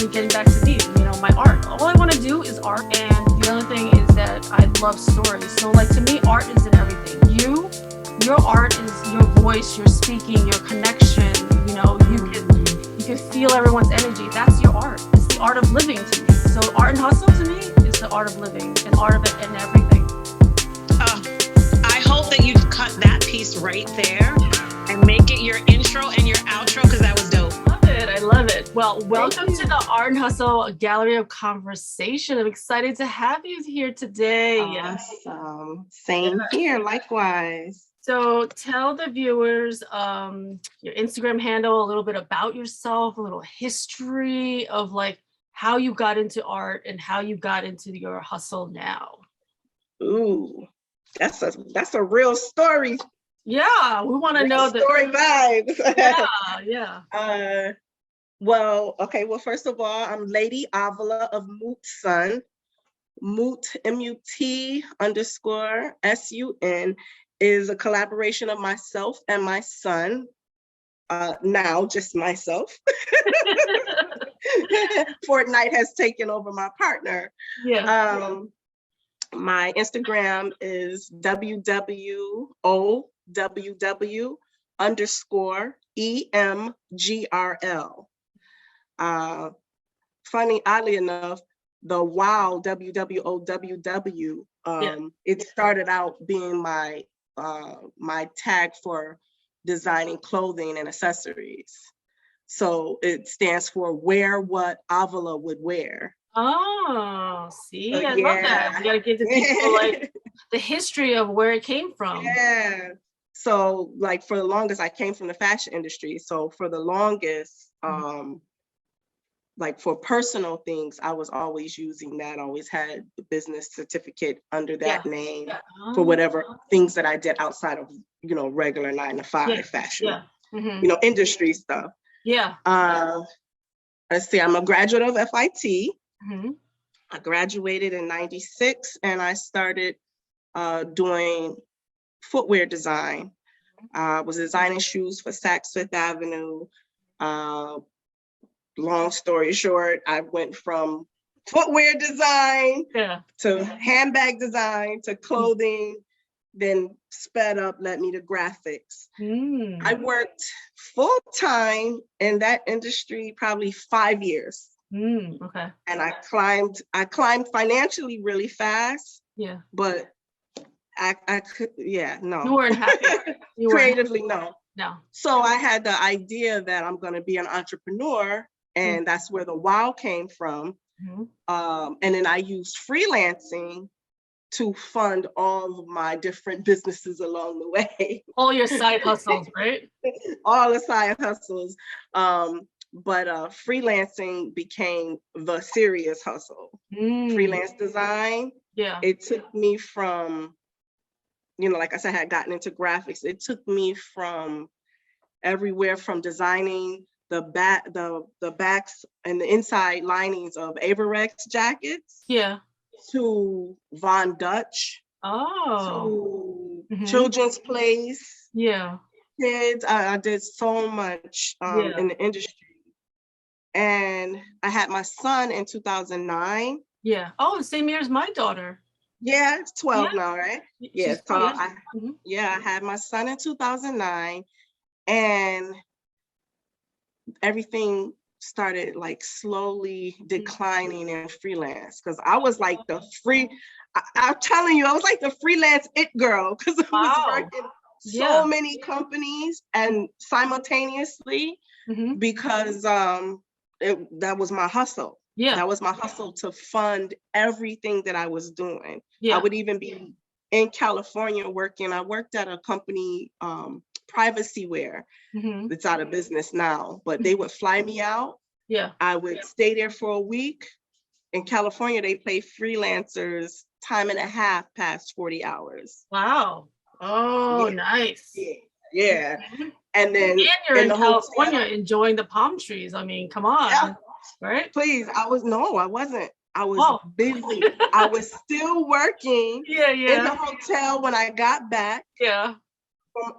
then getting back to me, my art. All I want to do is art. And the other thing is that I love stories. So like to me, art is in everything. Your art is your voice, your speaking, your connection. You can feel everyone's energy. That's your art. It's the art of living to me. So art and hustle to me is the art of living and art of it and everything. I hope that you cut that piece right there and make it your intro and your outro, because that was dope. I love it. Well, welcome to the Art and Hustle Gallery of Conversation. I'm excited to have you here today. Awesome. Same here, likewise. So tell the viewers your Instagram handle, a little bit about yourself, a little history of like how you got into art and how you got into your hustle now. Ooh, that's a real story. Yeah, we want to know the story vibes. Yeah. Well, first of all, I'm Ladie Ovila of Mūt'Sun. MUT_SUN is a collaboration of myself and my son. Now just myself. Fortnite has taken over my partner. Yeah. My Instagram is www_EMGRL. Oddly enough, the wow WWOWW, it started out being my tag for designing clothing and accessories. So it stands for wear what Ovila would wear. Oh, see, I love that. You gotta give the people like the history of where it came from. Yeah. So like for the longest, I came from the fashion industry. So for the longest, like for personal things, I was always using that. I always had the business certificate under that name for whatever things that I did outside of, regular 9-to-5 fashion, industry stuff. Yeah. Let's see, I'm a graduate of FIT. I graduated in '96 and I started doing footwear design. I was designing shoes for Saks Fifth Avenue. Long story short, I went from footwear design to handbag design to clothing, then sped up, led me to graphics. I worked full time in that industry probably 5 years. Okay. And I climbed financially really fast. Yeah. But I could, no. You weren't happy. Creatively, no. No. So I had the idea that I'm going to be an entrepreneur, and that's where the wow came from. And then I used freelancing to fund all of my different businesses along the way. All your side hustles, right? All the side hustles. But freelancing became the serious hustle. Freelance design. Yeah. It took me from, like I said, I had gotten into graphics. It took me from everywhere from designing the backs and the inside linings of Averex jackets. Yeah. To Von Dutch. Oh. To Children's Place. Yeah. Kids. I did so much in the industry. And I had my son in 2009. Yeah. Oh, the same year as my daughter. Yeah, it's 12 now, right? Yeah. So I had my son in 2009, and everything started like slowly declining in freelance, because I was like I'm telling you, I was like the freelance it girl, because I was working so many companies and simultaneously, because that was my hustle. Yeah, that was my hustle to fund everything that I was doing. Yeah. I would even be in California working. I worked at a company, Privacy Wear, that's out of business now, but they would fly me out. Yeah, I would stay there for a week. In California, they pay freelancers time and a half past 40 hours. Wow. Oh, nice. Yeah. And then you're in California enjoying the palm trees. I mean, come on. Yeah. Right? Please, I wasn't. I was busy. I was still working in the hotel when I got back. Yeah. From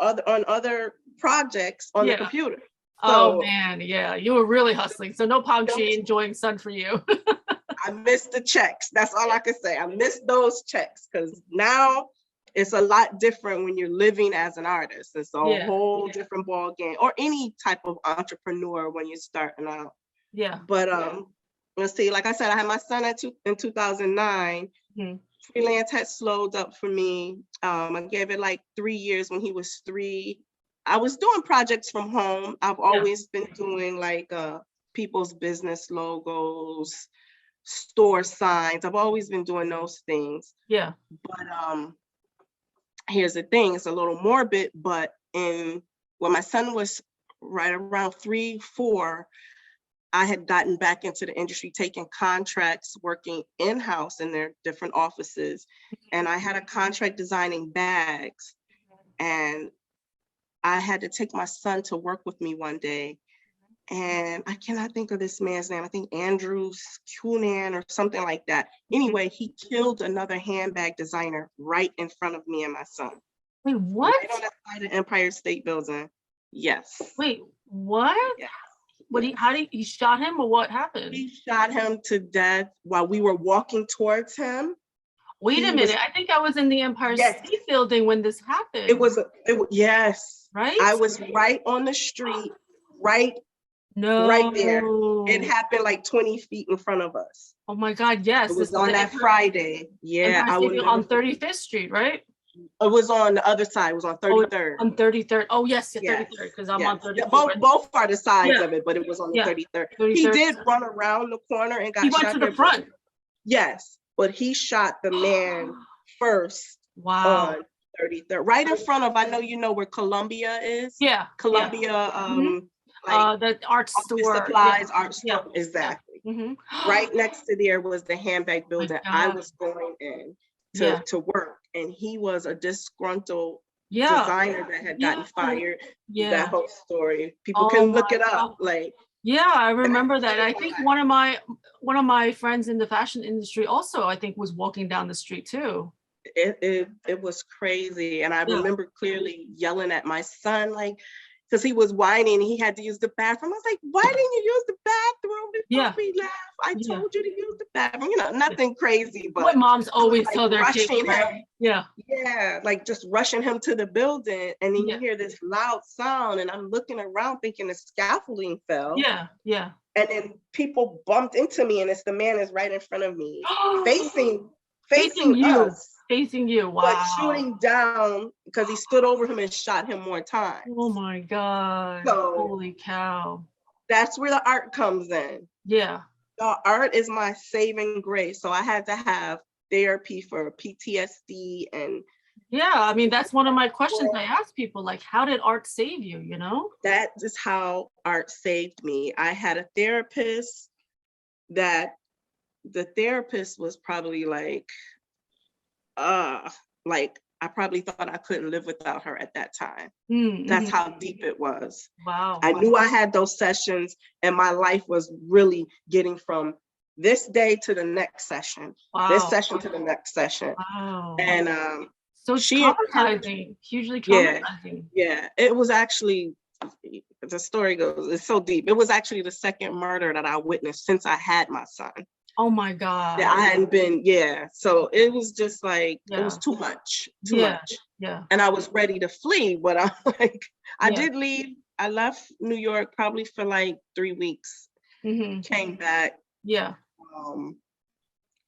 other projects on the computer. Oh man, yeah, you were really hustling. So no punchy enjoying sun for you. I missed the checks. That's all I can say. I missed those checks because now it's a lot different when you're living as an artist. It's a whole different ball game, or any type of entrepreneur when you're starting out. Yeah. But let's see. Like I said, I had my son in 2009. Mm-hmm. Freelance had slowed up for me. I gave it like 3 years. When he was 3, I was doing projects from home. I've always been doing like people's business logos, store signs. I've always been doing those things. Yeah. But here's the thing, it's a little morbid, but when my son was right around 3, 4, I had gotten back into the industry, taking contracts, working in-house in their different offices. And I had a contract designing bags. And I had to take my son to work with me one day. And I cannot think of this man's name. I think Andrew Cunan or something like that. Anyway, he killed another handbag designer right in front of me and my son. Wait, what? Right on the side of Empire State Building. Yes. Wait, what? Yeah. What? He shot him, or what happened? He shot him to death while we were walking towards him. Wait a minute. I think I was in the Empire State Building when this happened. Yes. Right? I was right on the street, right there. It happened like 20 feet in front of us. Oh my God, yes. It was on that Friday. Yeah. I was on 35th Street, right? It was on the other side. It was on 33rd. On 33rd. Oh, yes, 33rd, because I'm on 34th. Yeah, both are the sides of it, but it was on the 33rd. He did run around the corner and got shot. He went to the front. Yes, but he shot the man first. Wow. On 33rd, right in front of, I know you know where Columbia is. Yeah. Columbia, like the art store. Supplies, art store, exactly. Mm-hmm. Right next to there was the handbag building. I was going in to work, and he was a disgruntled designer that had gotten fired. That whole story, people can look it up. Like, yeah, I remember that. I think one of my friends in the fashion industry also, I think, was walking down the street too. It was crazy, and I remember clearly yelling at my son, like, because he was whining, he had to use the bathroom. I was like, why didn't you use the bathroom before we left? I told you to use the bathroom. You know, nothing crazy, but what moms always tell their kids, right? Yeah, like just rushing him to the building, and then you hear this loud sound, and I'm looking around thinking the scaffolding fell. Yeah. And then people bumped into me, and it's the man is right in front of me, facing us. Facing you, wow. But shooting down, because he stood over him and shot him more times. Oh my God. So, holy cow. That's where the art comes in. Yeah. The art is my saving grace. So I had to have therapy for PTSD and. Yeah, I mean, that's one of my questions I ask people, like, how did art save you, you know? That is how art saved me. I had a therapist that the therapist was probably like I probably thought I couldn't live without her at that time. Mm-hmm. That's how deep it was. Wow. I knew I had those sessions, and my life was really getting from this day to the next session, this session to the next session. Wow. And so traumatizing, hugely traumatizing. Yeah, it was actually, the story goes, it's so deep. It was actually the second murder that I witnessed since I had my son. Oh my God. Yeah, I hadn't been, so it was just like, it was too much. Yeah. And I was ready to flee, but I'm like, I did leave. I left New York probably for like 3 weeks, came back. Yeah.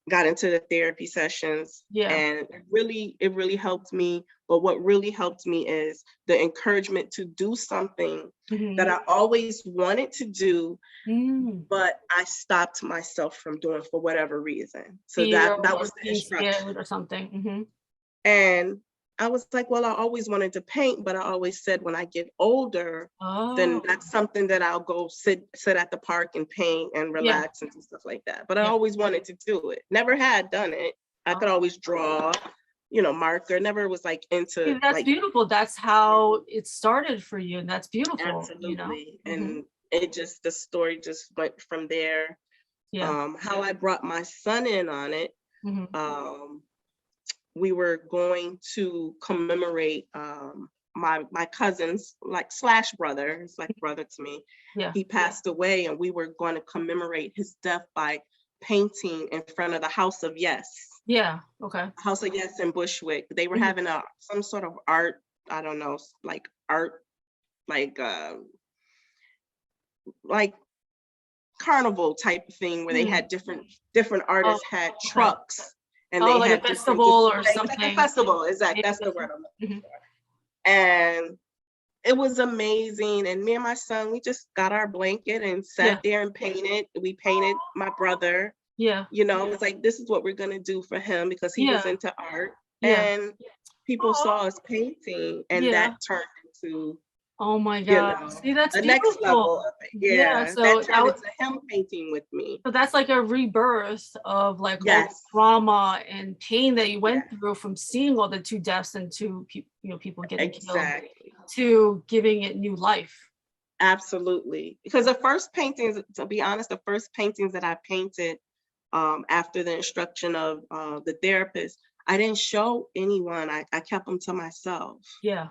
Got into the therapy sessions, and it really helped me. But what really helped me is the encouragement to do something that I always wanted to do, but I stopped myself from doing for whatever reason. So that was the instruction or something. And I was like, well, I always wanted to paint, but I always said when I get older, then that's something that I'll go sit at the park and paint and relax and do stuff like that. But I always wanted to do it. Never had done it. I could always draw, marker. Never was like into. That's beautiful. That's how it started for you, and that's beautiful. Absolutely. And the story just went from there. Yeah. How I brought my son in on it. We were going to commemorate my cousin's like slash brother, he's like brother to me. Yeah. He passed away, and we were going to commemorate his death by painting in front of the House of Yes. Yeah. Okay. House of Yes in Bushwick. They were having some sort of art, I don't know, like art, like carnival type of thing where they had different artists had trucks, and they like had a festival or something. Like a festival, exactly. That's the word I'm looking for. And it was amazing. And me and my son, we just got our blanket and sat there and painted. We painted my brother. Yeah. You know, it was like, this is what we're gonna do for him, because he was into art. And people saw us painting, and that turned into, oh my God. See, that's the beautiful. next level of it. Yeah. So that turned into him painting with me. So that's like a rebirth of like all the trauma and pain that you went through from seeing all the two deaths and people getting killed, to giving it new life. Absolutely. Because the first paintings, to be honest, the first paintings that I painted after the instruction of the therapist, I didn't show anyone. I kept them to myself. Yeah.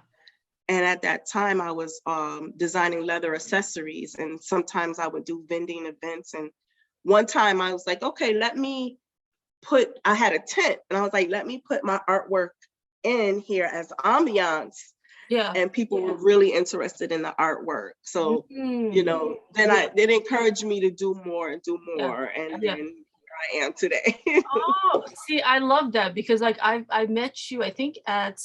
And at that time, I was designing leather accessories, and sometimes I would do vending events. And one time I was like, okay, I had a tent, and I was like, let me put my artwork in here as ambiance. Yeah. And people were really interested in the artwork. So, then it encouraged me to do more and do more. And then here I am today. Oh, see, I love that, because like I met you, I think at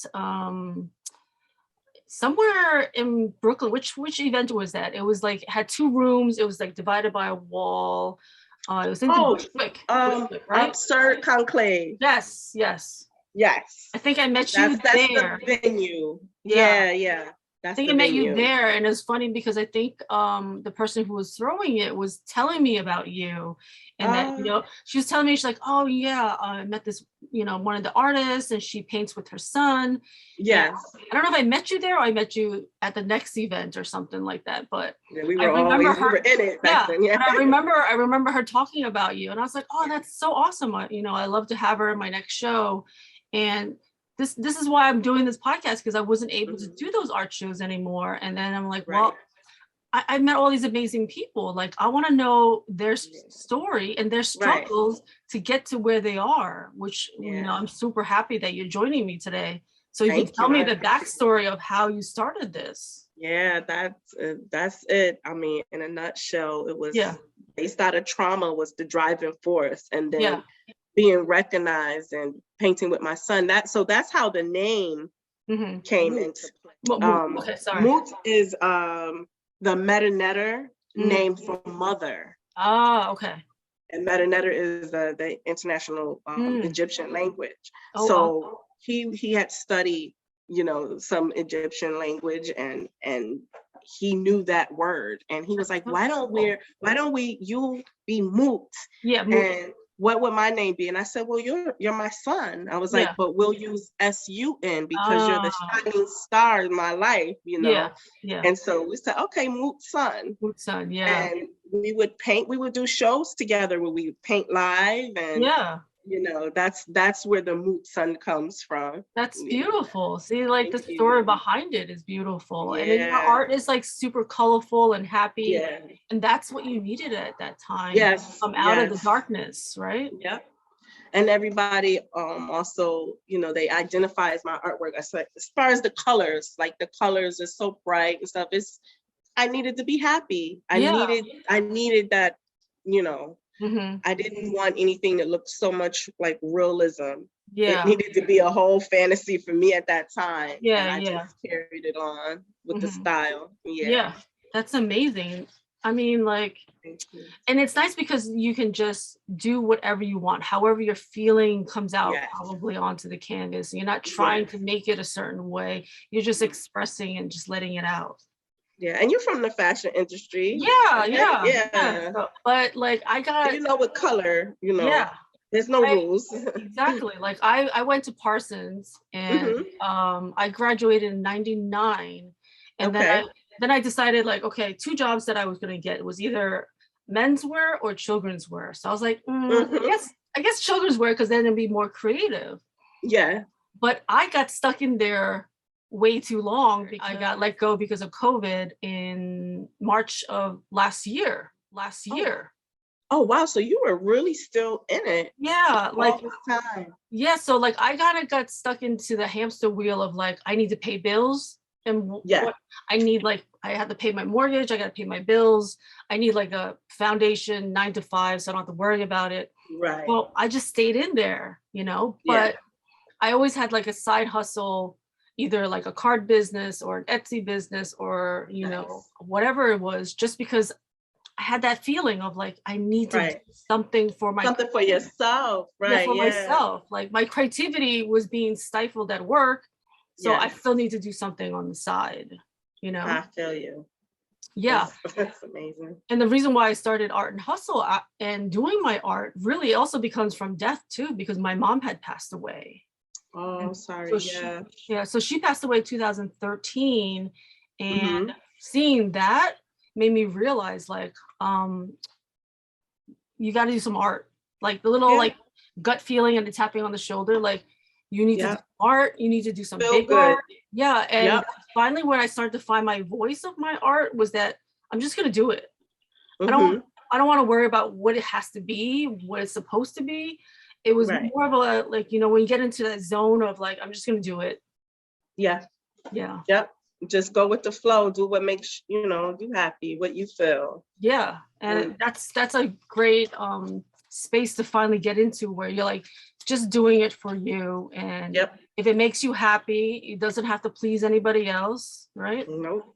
somewhere in Brooklyn. Which event was that? It was like, had 2 rooms. It was like divided by a wall. It was in Bushwick, right? Absurd Conclave. Yes. I think I met you there. That's the venue. Yeah. I think I met you there, and it's funny because I think the person who was throwing it was telling me about you, and that she was telling me, she's like, oh yeah, I met this one of the artists, and she paints with her son. Yes. And I don't know if I met you there or I met you at the next event or something like that, but we were in it back then. Yeah. And I remember her talking about you, and I was like, oh, that's so awesome. I love to have her in my next show, and this is why I'm doing this podcast, because I wasn't able to do those art shows anymore. And then I'm like, well, I met all these amazing people. Like, I want to know their story and their struggles to get to where they are, which, I'm super happy that you're joining me today. So you can tell me the backstory of how you started this. Yeah, that's it. I mean, in a nutshell, it was based out of trauma was the driving force. And then being recognized and painting with my son. That's how the name came into play. Moot is the Medu Neter name for mother. Oh, okay. And Medu Neter is the international Egyptian language. He had studied, some Egyptian language, and he knew that word, and he was like, why don't we you be Moot? Yeah. And what would my name be? And I said, well, you're my son. I was like, but we'll use SUN because you're the shining star in my life, Yeah. And so we said, okay, moot-son. Moot-son, yeah. And we would paint, we would do shows together where we would paint live, and that's where the moot-son comes from. That's beautiful. See, like the story behind it is beautiful. And then your art is like super colorful and happy. Yeah. And that's what you needed at that time. Yes. Come out of the darkness, right? Yep. And everybody also, they identify as my artwork. I said, as far as the colors, like the colors are so bright and stuff. I needed to be happy. I needed that, I didn't want anything that looked so much like realism. Yeah. It needed to be a whole fantasy for me at that time. Yeah. And I just carried it on with the style. Yeah. Yeah. That's amazing. I mean, like, and it's nice because you can just do whatever you want, however your feeling comes out probably onto the canvas. You're not trying to make it a certain way. You're just expressing and just letting it out. Yeah, and you're from the fashion industry. Yeah. But like, with color, there's no rules. Exactly. Like I went to Parsons, and I graduated in '99, and then I decided, like, okay, 2 jobs that I was going to get was either menswear or children's wear. So I was like, I guess children's wear, because then it'd be more creative. Yeah. But I got stuck in there way too long. I got let go because of COVID in March of last year. Oh wow, so you were really still in it. Yeah, like all this time. Yeah, so like I kind of got stuck into the hamster wheel of like I need to pay bills and what I need, like I have to pay my mortgage, I got to pay my bills, I need like a foundation 9 to 5 so I don't have to worry about it. Right. Well, I just stayed in there, you know, but I always had like a side hustle, either like a card business or an Etsy business or, you know, whatever it was, just because I had that feeling of like, I need to do something for yourself, right? Yeah, for myself. Like my creativity was being stifled at work. So I still need to do something on the side, you know? I feel you. Yeah. That's amazing. And the reason why I started Artandhustle and doing my art really also becomes from death too, because my mom had passed away. Oh, sorry. So so she passed away 2013, and seeing that made me realize like, you got to do some art, like the little like gut feeling and the tapping on the shoulder, like you need to do art, you need to do some big art. Yeah. And finally, when I started to find my voice of my art was that I'm just going to do it. I don't want to worry about what it has to be, what it's supposed to be. It was more of a, like, you know, when you get into that zone of like, I'm just going to do it. Yeah. Yep. Just go with the flow, do what makes, you know, you happy, what you feel. Yeah. And that's a great space to finally get into, where you're like just doing it for you. And if it makes you happy, it doesn't have to please anybody else, right? No.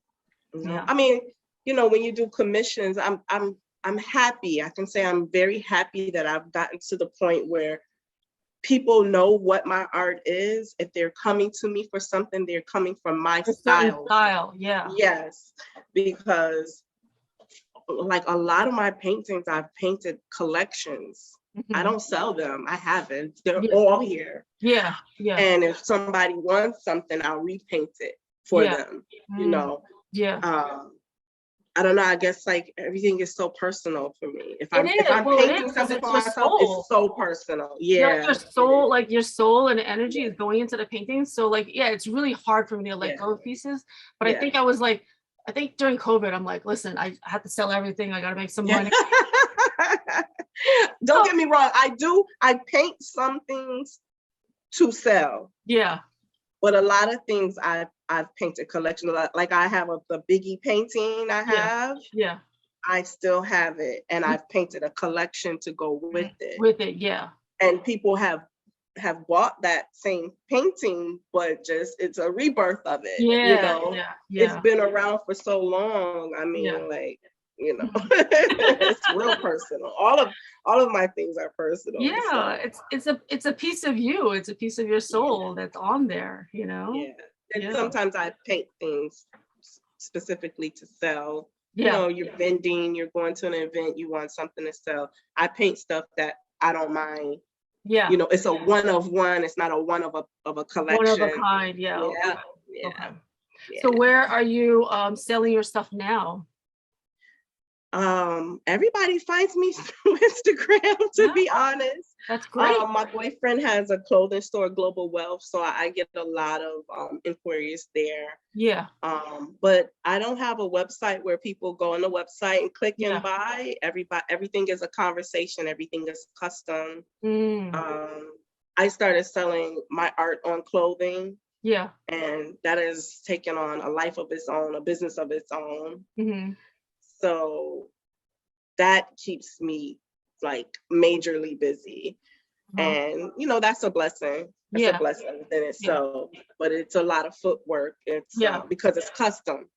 I mean, you know, when you do commissions, I'm happy. I can say I'm very happy that I've gotten to the point where people know what my art is. If they're coming to me for something, they're coming from my style. Yes, because like a lot of my paintings, I've painted collections. I don't sell them. I haven't. They're all here. Yeah. And if somebody wants something, I'll repaint it for them. You know. I don't know. I guess like everything is so personal for me. If I'm painting something for myself, it's so personal. Yeah. Your soul and energy is going into the painting. So like, it's really hard for me to let go of pieces. But I think during COVID, I'm like, listen, I have to sell everything. I got to make some money. Don't get me wrong. I paint some things to sell. Yeah. But a lot of things I've painted collection. Like I have the Biggie painting I have. Yeah. I still have it. And I've painted a collection to go with it. Yeah. And people have bought that same painting, but just it's a rebirth of it. You know, it's been around for so long. I mean, like, you know, it's real personal. All of my things are personal. Yeah, so. It's a piece of you. It's a piece of your soul that's on there, you know. Yeah. And sometimes I paint things specifically to sell. You know, you're vending, you're going to an event, you want something to sell. I paint stuff that I don't mind. Yeah. You know, it's a one of one. It's not a one of a collection. One of a kind. Yeah. Okay. So where are you selling your stuff now? Everybody finds me through Instagram, to be honest. That's great. My boyfriend has a clothing store, Global Wealth, so I get a lot of inquiries there. Yeah. But I don't have a website where people go on the website and click and buy. Everything is a conversation. Everything is custom. I started selling my art on clothing. Yeah. And that has taken on a life of its own, a business of its own. So that keeps me like majorly busy. And, you know, that's a blessing. That's a blessing within itself. But it's a lot of footwork. It's because it's custom.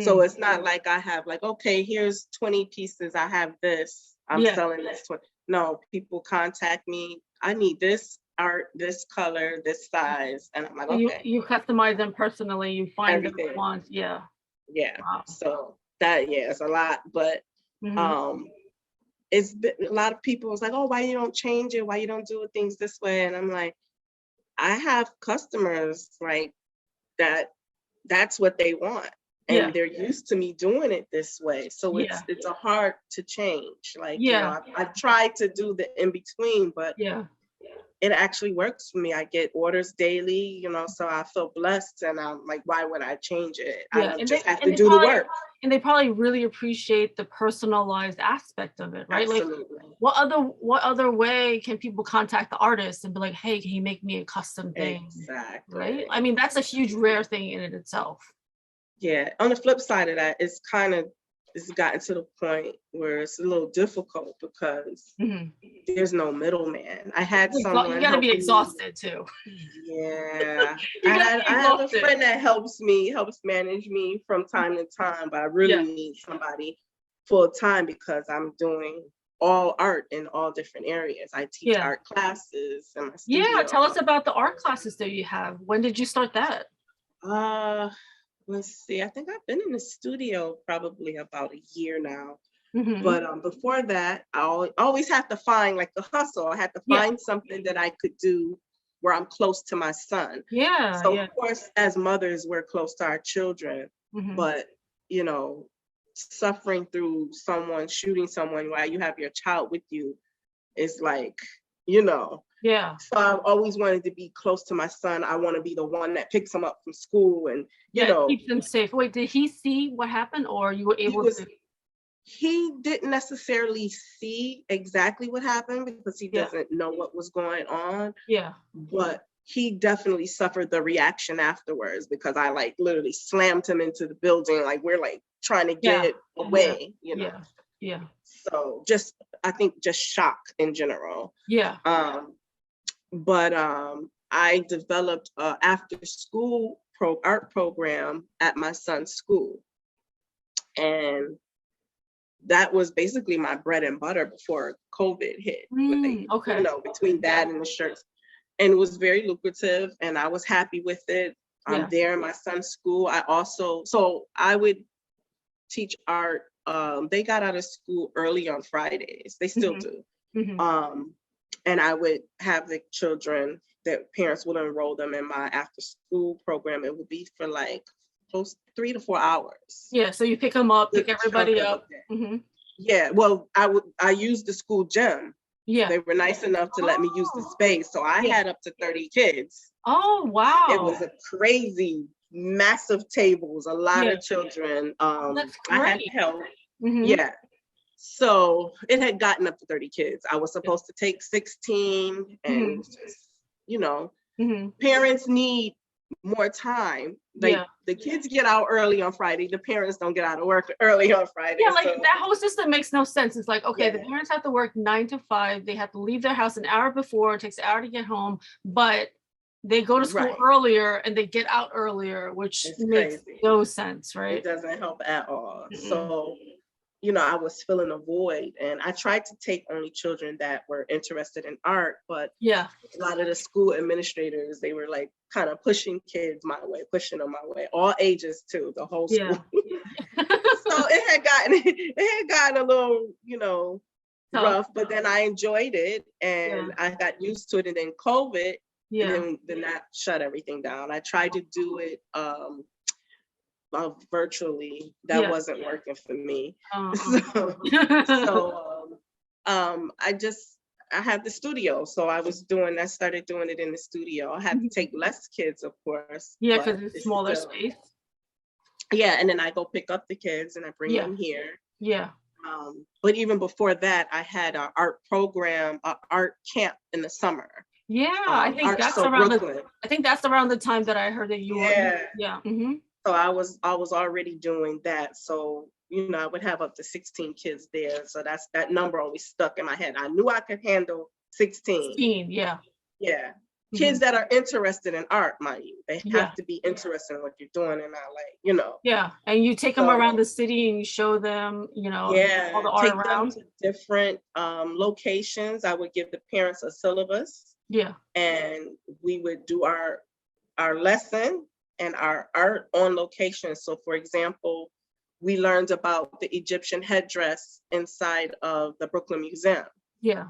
So it's not like I have like, okay, here's 20 pieces. I have this. I'm selling this 20. No, people contact me. I need this art, this color, this size. And I'm like, okay. You customize them personally. You find the ones. Yeah. Yeah. Wow. So that, it's a lot. But it's been, a lot of people was like, oh, why you don't change it? Why you don't do things this way? And I'm like, I have customers like that's what they want. And they're used to me doing it this way. So it's a hard to change. Like, you know, I've tried to do the in between, but it actually works for me. I get orders daily, you know, so I feel blessed, and I'm like, why would I change it? Yeah, I just have to do the work. And they probably really appreciate the personalized aspect of it, right? Absolutely. Like, what other way can people contact the artist and be like, hey, can you make me a custom thing? Exactly. Right? I mean, that's a huge rare thing in it itself. Yeah. On the flip side of that, it's gotten to the point where it's a little difficult because there's no middleman. I had someone. You gotta be exhausted too. Yeah. I have a friend that helps manage me from time to time, but I really need somebody full time because I'm doing all art in all different areas. I teach art classes in my studio. Yeah, tell us about the art classes that you have. When did you start that? Let's see, I think I've been in the studio probably about a year now. But before that, I always have to find like a hustle. I had to find something that I could do where I'm close to my son. So of course, as mothers, we're close to our children, but you know, suffering through someone shooting someone while you have your child with you is like, you know. Yeah. So I've always wanted to be close to my son. I want to be the one that picks him up from school and, you know. Keeps him safe. Wait, did he see what happened or you were able to? He didn't necessarily see exactly what happened because he doesn't know what was going on. Yeah. But he definitely suffered the reaction afterwards because I like literally slammed him into the building. Like we're like trying to get away, you know. Yeah. So I think just shock in general. Yeah. But I developed a after school art program at my son's school. And that was basically my bread and butter before COVID hit. Okay. You know, between that and the shirts. And it was very lucrative and I was happy with it. I'm there in my son's school. I would teach art. They got out of school early on Fridays. They still do. And I would have the children that parents would enroll them in my after school program. It would be for like close 3 to 4 hours. Yeah, so you pick them up, pick everybody up. Yeah, well, I used the school gym. Yeah. They were nice enough to let me use the space. So I had up to 30 kids. Oh, wow. It was a crazy, massive tables, a lot of children. That's great. I had help. Yeah. So it had gotten up to 30 kids. I was supposed to take 16 and it was just, you know, parents need more time. Like the kids get out early on Friday. The parents don't get out of work early on Friday. Yeah, like that whole system makes no sense. It's like, okay, the parents have to work 9 to 5. They have to leave their house an hour before. It takes an hour to get home, but they go to school earlier and they get out earlier, which makes no sense, right? It doesn't help at all. So, you know, I was filling a void and I tried to take only children that were interested in art, but a lot of the school administrators, they were like kind of pushing kids my way, pushing them my way, all ages too, the whole school. So it had gotten a little, you know, rough, but then I enjoyed it and I got used to it. And then COVID, and then that shut everything down. I tried to do it virtually. That wasn't working for me. I had the studio, so I started doing it in the studio. I had to take less kids, of course. Yeah, because it's smaller space. Yeah, and then I go pick up the kids and I bring them here. Yeah. But even before that, I had an art program, an art camp in the summer. Yeah, I think that's around the time that I heard that you were. Yeah. So I was already doing that. So, you know, I would have up to 16 kids there. So that number always stuck in my head. I knew I could handle 16. 16, yeah. Yeah. Kids that are interested in art, mind you. They have to be interested in what you're doing and not like, you know. Yeah. And you take them around the city and you show them, you know, all the art around. Them to different locations. I would give the parents a syllabus. Yeah. And we would do our lesson and our art on location. So for example, we learned about the Egyptian headdress inside of the Brooklyn Museum. Yeah.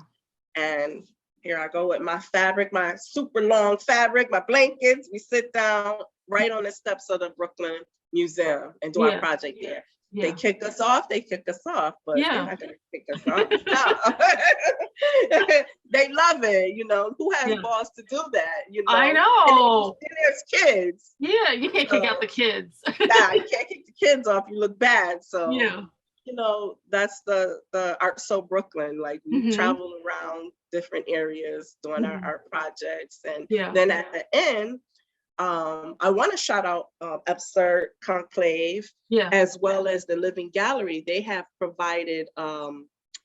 And here I go with my fabric, my super long fabric, my blankets. We sit down right on the steps of the Brooklyn Museum and do our project there. They kick us off, but they're not gonna kick us off. No. They love it, you know. Who has balls to do that, you know? I know. And there's kids. Yeah, you can't kick out the kids. Nah, you can't kick the kids off, you look bad. So you know, that's the Art So Brooklyn. Like we travel around different areas doing our art projects. And then at the end, I want to shout out Absurd Conclave, as well as the Living Gallery. They have provided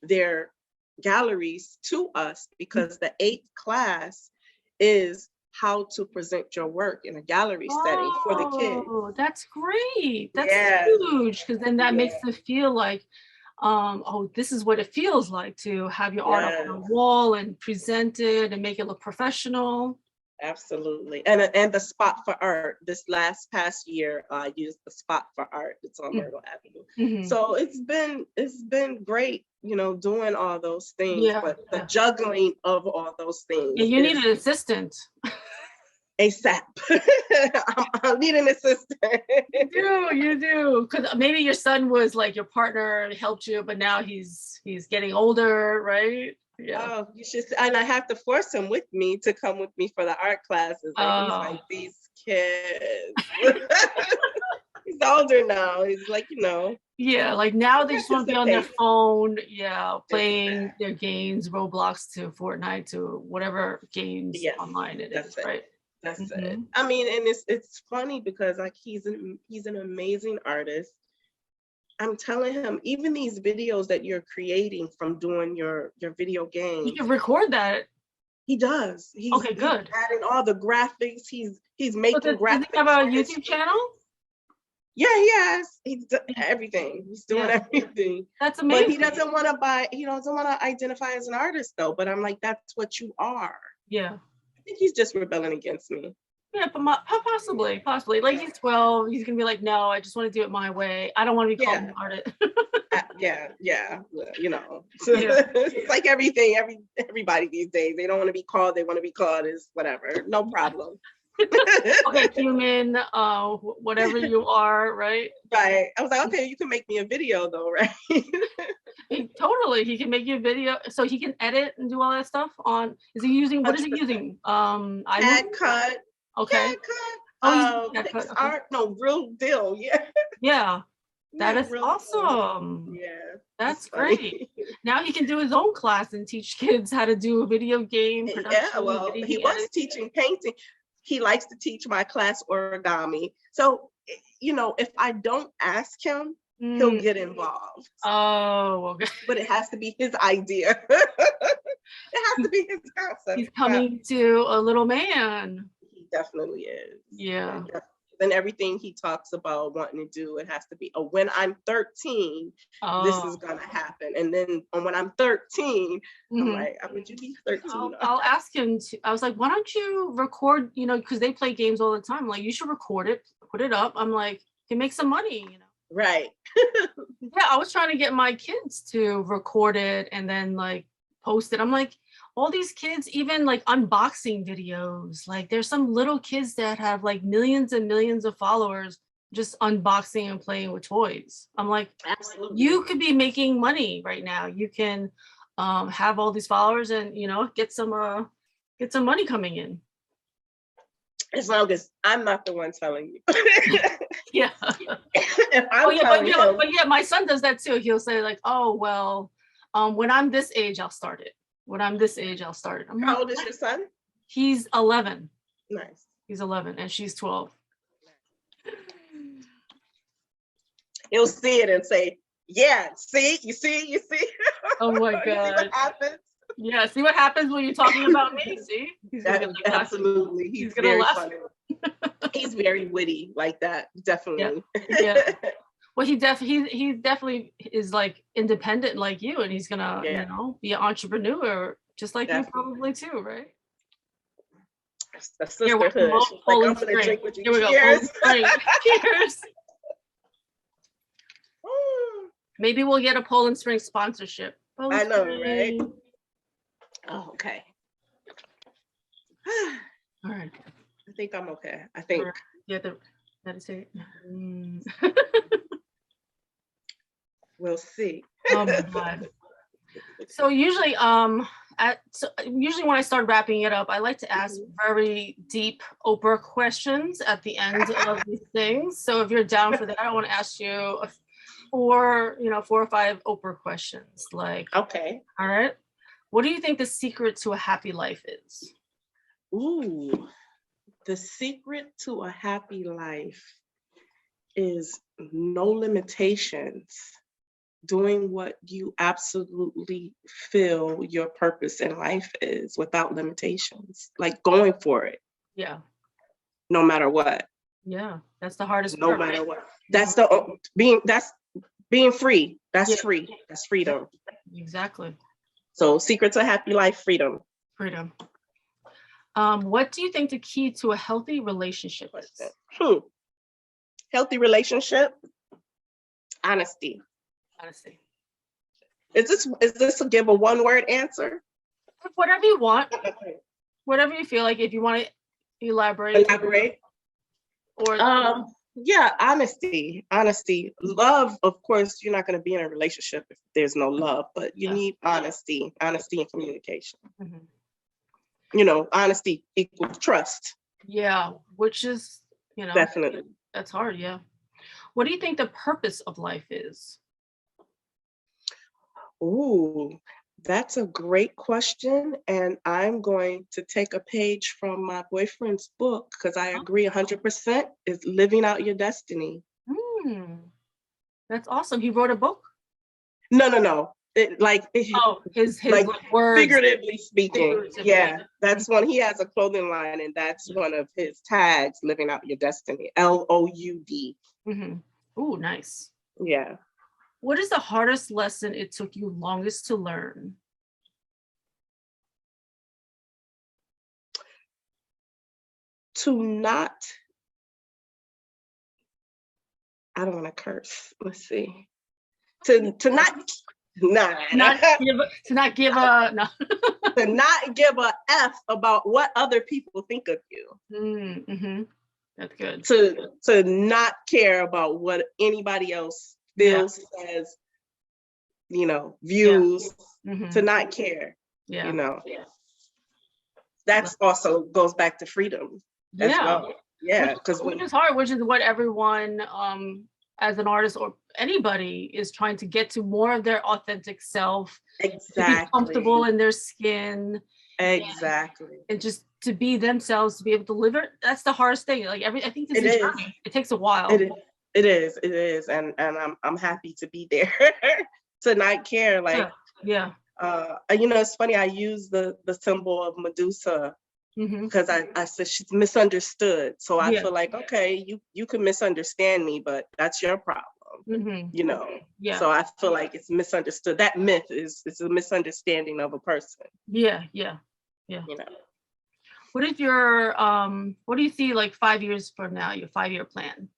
their galleries to us because the 8th class is how to present your work in a gallery setting for the kids. Oh, that's great. That's huge, because then that makes them feel like, oh, this is what it feels like to have your art up on a wall and present it and make it look professional. Absolutely. And the Spot for Art, this past year, I used the Spot for Art. It's on Myrtle Avenue. So it's been great, you know, doing all those things, but the juggling of all those things. Yeah, you need an assistant. ASAP. I need an assistant. You do. Because maybe your son was like your partner and helped you, but now he's getting older, right? Yeah. Oh, you should. And I have to force him with me to come with me for the art classes. And he's like, these kids. He's older now. He's like, you know. Yeah, like now they just want to be on their phone. Yeah, playing their games, Roblox to Fortnite to whatever games online it is, right? That's it. I mean, and it's funny because like he's an amazing artist. I'm telling him, even these videos that you're creating from doing your video games. You can record that. He does. He's good. He's adding all the graphics. He's making graphics. Does he have a YouTube channel? Yeah, he has. He's done everything. He's doing everything. That's amazing. But he doesn't want to identify as an artist though. But I'm like, that's what you are. Yeah. I think he's just rebelling against me. Yeah, but possibly. Like he's 12, he's gonna be like, no, I just want to do it my way. I don't want to be called an artist. You know, it's like everything. Everybody these days, they don't want to be called. They want to be called as whatever. No problem. Okay, human, whatever you are, right? Right. I was like, okay, you can make me a video though, right? Totally. He can make you a video, so he can edit and do all that stuff on. Is he using? What is he using? Cut. Okay. Art, no, Real Deal. Yeah. That is awesome. Yeah. That's great. Now he can do his own class and teach kids how to do a video game production. Yeah, well, he was teaching painting. He likes to teach my class origami. So, you know, if I don't ask him, he'll get involved. Oh, okay. But it has to be his idea. It has to be his concept. He's coming to a little man. He definitely is. Yeah. Then everything he talks about wanting to do, it has to be, when I'm 13, this is gonna happen. And then when I'm 13, I'm like, would you be 13? I'll ask him I was like, why don't you record, you know, because they play games all the time. Like, you should record it, put it up. I'm like, you can make some money, you know. Right. Yeah, I was trying to get my kids to record it and then like post it. I'm like, all these kids, even like unboxing videos, like there's some little kids that have like millions and millions of followers just unboxing and playing with toys. I'm like, absolutely, you could be making money right now. You can have all these followers and, you know, get some money coming in. As long as I'm not the one telling you. Yeah. If I'm but my son does that too. He'll say like, oh, well, when I'm this age, I'll start it. When I'm this age, I'll start it. How old is your son? He's 11. Nice. He's 11 and she's 12. He'll see it and say, yeah, you see. Oh my God. See what happens? Yeah, see what happens when you're talking about me, see? Absolutely. He's gonna very laugh. Funny. He's very witty like that, definitely. Yeah. Well, he definitely is like independent like you, and he's gonna, you know, be an entrepreneur just like you probably too, right? That's sisterhood. Here, I'm gonna drink with you. Here we Cheers. Go. Cheers. Maybe we'll get a Poland Spring sponsorship. I know, right? Oh, okay. All right. I think I'm okay. I think. Yeah, that is it. We'll see. Oh my God. So usually, usually when I start wrapping it up, I like to ask very deep Oprah questions at the end of these things. So if you're down for that, I want to ask you four or five Oprah questions. Like, okay. All right. What do you think the secret to a happy life is? Ooh, the secret to a happy life is no limitations. Doing what you absolutely feel your purpose in life is without limitations, like going for it. Yeah. No matter what. Yeah, that's the hardest no part. matter what. That's being free. That's free. That's freedom. Exactly. So secret to a happy life, freedom. Freedom. What do you think the key to a healthy relationship is? Healthy relationship, honesty. Honesty. Is this give a one-word answer? Whatever you want. Whatever you feel like. If you want to elaborate. Or yeah, honesty. Love, of course, you're not going to be in a relationship if there's no love, but you need honesty and communication. Mm-hmm. Honesty equals trust. Yeah, which is, definitely. That's hard, yeah. What do you think the purpose of life is? Ooh, that's a great question. And I'm going to take a page from my boyfriend's book because I agree 100% is living out your destiny. That's awesome. He wrote a book? No. His like words. Figuratively speaking. Yeah, that's one. He has a clothing line and that's one of his tags, living out your destiny, LOUD. Ooh, nice. Yeah. What is the hardest lesson it took you longest to learn? To not, I don't want to curse. Let's see. To not give a F about what other people think of you. That's good. To not care about what anybody else feels, says, views, to not care. That's also goes back to freedom as well. Yeah, because which is hard, which is what everyone as an artist or anybody is trying to get to, more of their authentic self. Exactly. To be comfortable in their skin. Exactly. And just to be themselves, to be able to live it. That's the hardest thing. I think this is a journey. It takes a while. It is. And I'm happy to be there. To not care. It's funny, I use the symbol of Medusa because I said she's misunderstood. So I feel like, okay, you can misunderstand me, but that's your problem. So I feel like it's misunderstood. That myth is a misunderstanding of a person. Yeah. What is your what do you see like 5 years from now, your 5-year plan?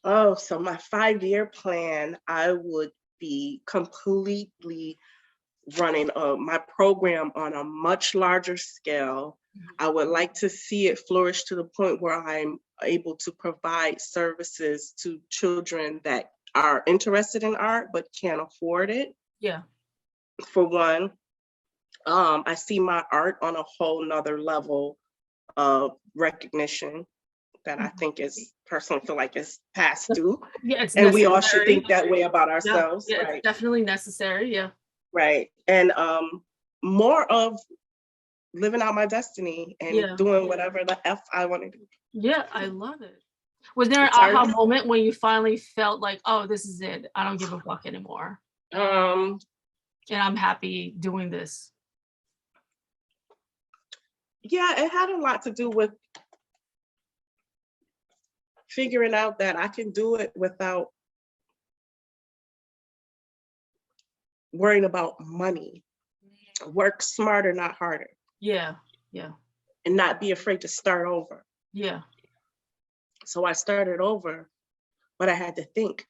Oh, so my 5-year plan, I would be completely running my program on a much larger scale. I would like to see it flourish to the point where I'm able to provide services to children that are interested in art but can't afford it. Yeah. For one, I see my art on a whole nother level of recognition that I think personally feel like is past due. Yeah, it's and necessary. We all should think that way about ourselves. Yeah, right? It's definitely necessary. Yeah. Right. And more of living out my destiny and doing whatever the F I want to do. Yeah, I love it. Was there an aha moment when you finally felt like, oh, this is it. I don't give a fuck anymore. And I'm happy doing this. Yeah, it had a lot to do with figuring out that I can do it without worrying about money. Work smarter, not harder. Yeah. And not be afraid to start over. Yeah. So I started over, but I had to think,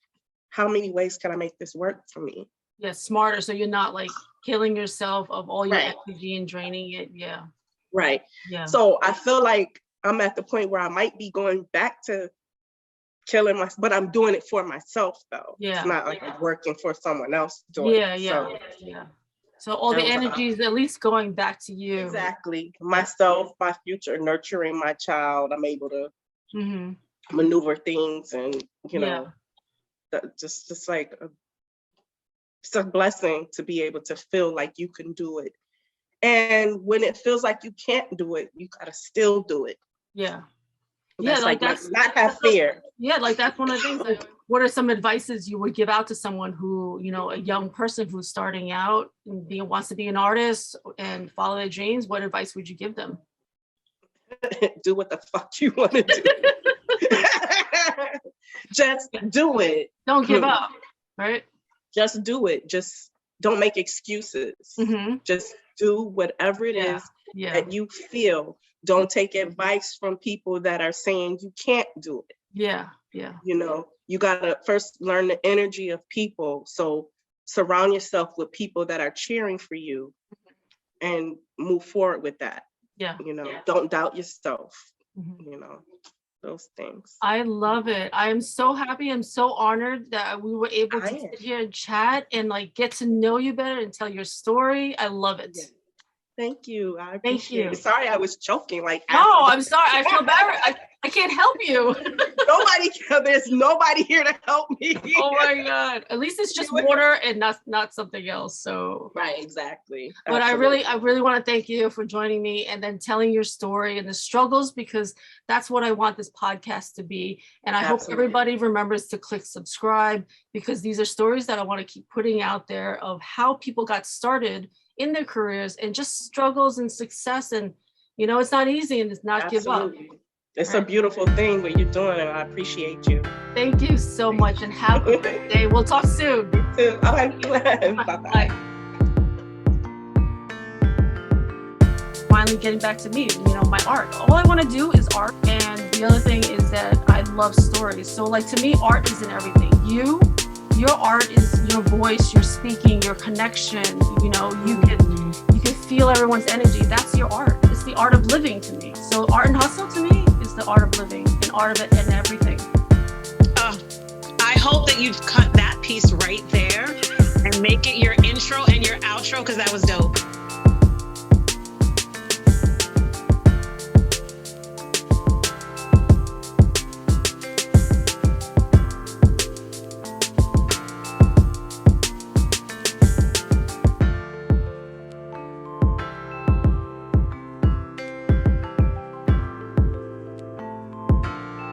how many ways can I make this work for me? Yeah, smarter. So you're not like killing yourself of all your energy and draining it. Yeah. Right. Yeah. So I feel like I'm at the point where I might be going back to killing myself, but I'm doing it for myself though. Yeah. It's not like I'm working for someone else doing it. Yeah. So all the energy is at least going back to you. Exactly. Myself, my future, nurturing my child. I'm able to maneuver things, and you know, just like it's a blessing to be able to feel like you can do it. And when it feels like you can't do it, you gotta still do it. Yeah. Like that's not have fear. Yeah, like that's one of the things. Like, what are some advices you would give out to someone who, you know, a young person who's starting out and wants to be an artist and follow their dreams? What advice would you give them? Do what the fuck you want to do. Just do it. Don't give up, right? Just do it. Just don't make excuses. Just do whatever it is that you feel. Don't take advice from people that are saying you can't do it. Yeah. You know, you gotta first learn the energy of people. So surround yourself with people that are cheering for you and move forward with that. Yeah. You know, don't doubt yourself. You know, those things. I love it. I am so happy. I'm so honored that we were able to sit here and chat and like get to know you better and tell your story. I love it. Yeah. Thank you. I Thank appreciate you. it. Sorry, I was choking. Like, no, I'm sorry. I feel bad. I can't help you. There's nobody here to help me. Oh my God. At least it's just water and not something else. So right, exactly. But absolutely. I really want to thank you for joining me and then telling your story and the struggles, because that's what I want this podcast to be. And I hope everybody remembers to click subscribe, because these are stories that I want to keep putting out there of how people got started in their careers and just struggles and success. And, you know, it's not easy and it's not give up. It's a beautiful thing what you're doing, and I appreciate you. Thank you so much, and have a great day. We'll talk soon. You too. All right. Bye-bye. Finally getting back to me, you know, my art. All I want to do is art. And the other thing is that I love stories. So like to me, art is in everything. Your art is your voice, your speaking, your connection. You know, you can feel everyone's energy. That's your art. It's the art of living to me. So Artandhustle to me is the art of living, and art of it and everything. I hope that you cut that piece right there and make it your intro and your outro, because that was dope.